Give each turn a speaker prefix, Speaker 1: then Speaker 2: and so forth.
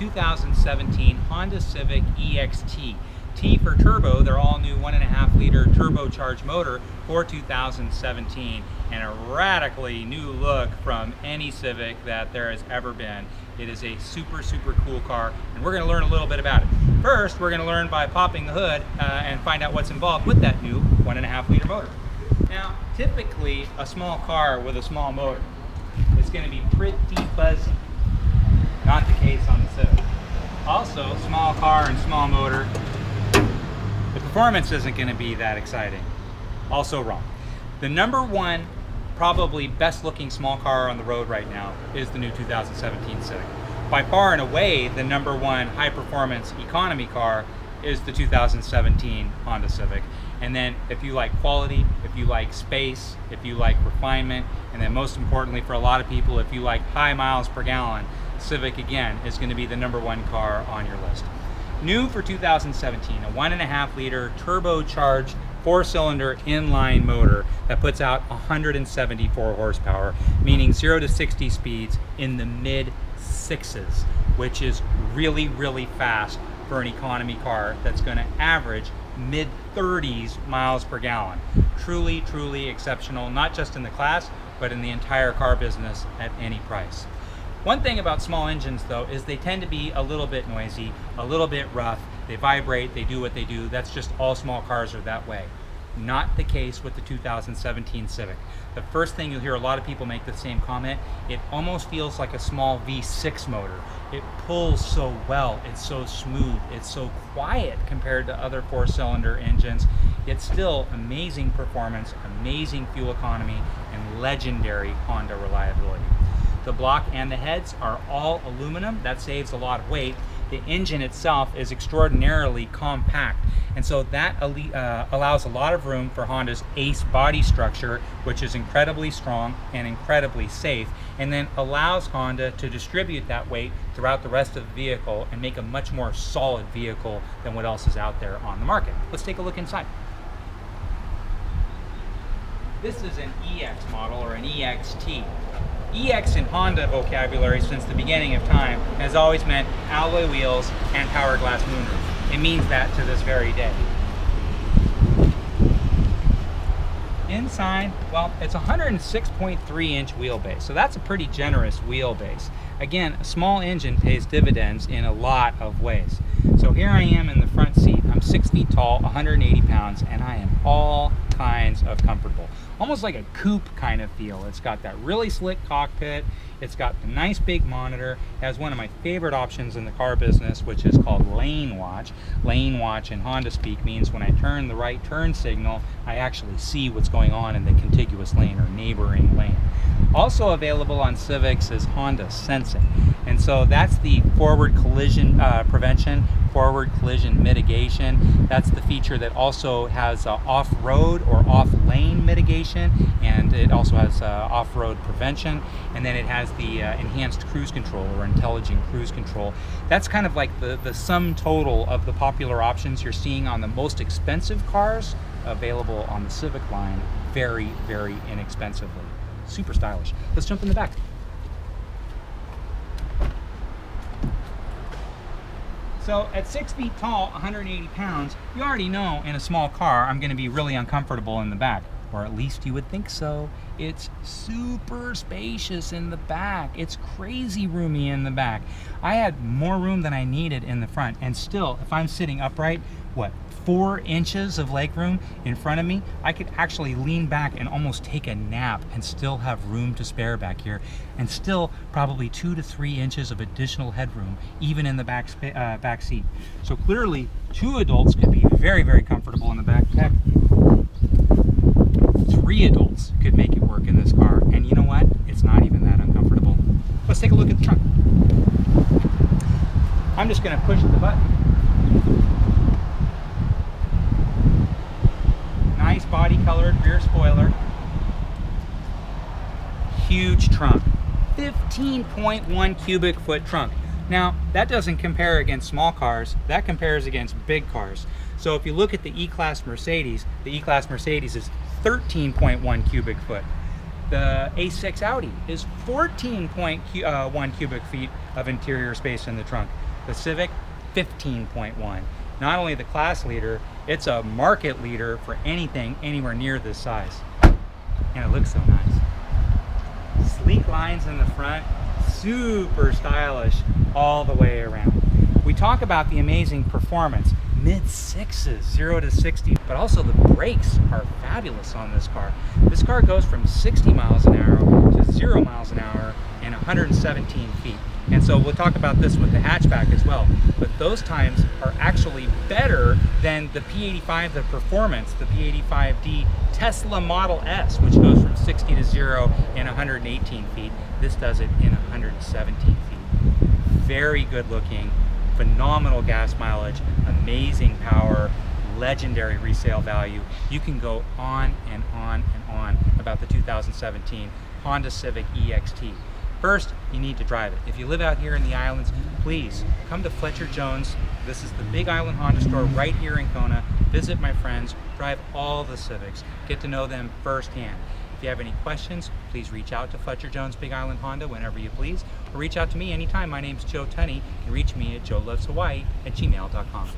Speaker 1: 2017 Honda Civic EX T. T for turbo, their all-new 1.5-liter turbocharged motor for 2017, and a radically new look from any Civic that there has ever been. It is a super cool car, and we're going to learn a little bit about it. First, we're going to learn by popping the hood and find out what's involved with that new 1.5-liter motor. Now, typically, a small car with a small motor is going to be pretty fuzzy. Not the case on the Civic. Also, small car and small motor, the performance isn't going to be that exciting. Also wrong. The number one, probably best looking small car on the road right now is the new 2017 Civic. By far and away, the number one high performance economy car is the 2017 Honda Civic. And then if you like quality, if you like space, if you like refinement, and then most importantly for a lot of people, if you like high miles per gallon, Civic again is going to be the number one car on your list. New for 2017, a 1.5-liter turbocharged 4-cylinder inline motor that puts out 174 horsepower, meaning 0 to 60 speeds in the mid-6s, which is really fast for an economy car that's going to average mid-30s miles per gallon. Truly exceptional, not just in the class, but in the entire car business at any price. One thing about small engines though is they tend to be a little bit noisy, a little bit rough, they vibrate, they do what they do. That's just all small cars are that way. Not the case with the 2017 Civic. The first thing you'll hear a lot of people make the same comment, it almost feels like a small V6 motor. It pulls so well, it's so smooth, it's so quiet compared to other 4-cylinder engines. Yet still amazing performance, amazing fuel economy, and legendary Honda reliability. The block and the heads are all aluminum. That saves a lot of weight. The engine itself is extraordinarily compact, and so that allows a lot of room for Honda's Ace body structure, which is incredibly strong and incredibly safe, and then allows Honda to distribute that weight throughout the rest of the vehicle and make a much more solid vehicle than what else is out there on the market. Let's take a look inside. This is an EX model, or an EX T. EX in Honda vocabulary since the beginning of time has always meant alloy wheels and power glass moonroof. It means that to this very day. Inside, well, it's a 106.3-inch wheelbase, so that's a pretty generous wheelbase. Again, a small engine pays dividends in a lot of ways. So here I am in the front seat. I'm 6 feet tall, 180 pounds, and I am all kinds of comfortable. Almost like a coupe kind of feel. It's got that really slick cockpit. It's got the nice big monitor. It has one of my favorite options in the car business, which is called lane watch. Lane watch in Honda speak means when I turn the right turn signal, I actually see what's going on in the contiguous lane or neighboring lane. Also available on Civics is Honda Sensing, and so that's the forward collision prevention, forward collision mitigation. That's the feature that also has off-road or off-lane mitigation, and it also has off-road prevention, and then it has the enhanced cruise control or intelligent cruise control. That's kind of like the sum total of the popular options you're seeing on the most expensive cars available on the Civic line very inexpensively. Super stylish. Let's jump in the back. So at 6 feet tall, 180 pounds, you already know in a small car I'm going to be really uncomfortable in the back. Or at least you would think so. It's super spacious in the back. It's crazy roomy in the back. I had more room than I needed in the front, and still, if I'm sitting upright, what, 4 inches of legroom in front of me, I could actually lean back and almost take a nap and still have room to spare back here, and still probably 2 to 3 inches of additional headroom, even in the back seat. So clearly, 2 adults could be very comfortable in the back. 3 adults could make it work in this car, and you know what? It's not even that uncomfortable. Let's take a look at the trunk. I'm just going to push the button. Nice body-colored rear spoiler. Huge trunk. 15.1 cubic foot trunk. Now, that doesn't compare against small cars. That compares against big cars. So if you look at the E-Class Mercedes, the E-Class Mercedes is 13.1 cubic foot. The A6 Audi is 14.1 cubic feet of interior space in the trunk. The Civic, 15.1. Not only the class leader, it's a market leader for anything anywhere near this size. And it looks so nice. Sleek lines in the front, super stylish all the way around. We talk about the amazing performance, mid sixes, 0 to 60, but also the brakes are fabulous on this car. This car goes from 60 miles an hour to 0 miles an hour in 117 feet. And so we'll talk about this with the hatchback as well. But those times are actually better than the P85, the performance, the P85D Tesla Model S, which goes from 60 to 0 in 118 feet. This does it in 117 feet. Very good looking, phenomenal gas mileage, amazing power, legendary resale value. You can go on and on and on about the 2017 Honda Civic EX T. First, you need to drive it. If you live out here in the islands, please come to Fletcher Jones. This is the Big Island Honda store right here in Kona. Visit my friends, drive all the Civics, get to know them firsthand. If you have any questions, please reach out to Fletcher Jones Big Island Honda whenever you please, or reach out to me anytime. My name's Joe Tunney. You can reach me at joeloveshawaii@gmail.com.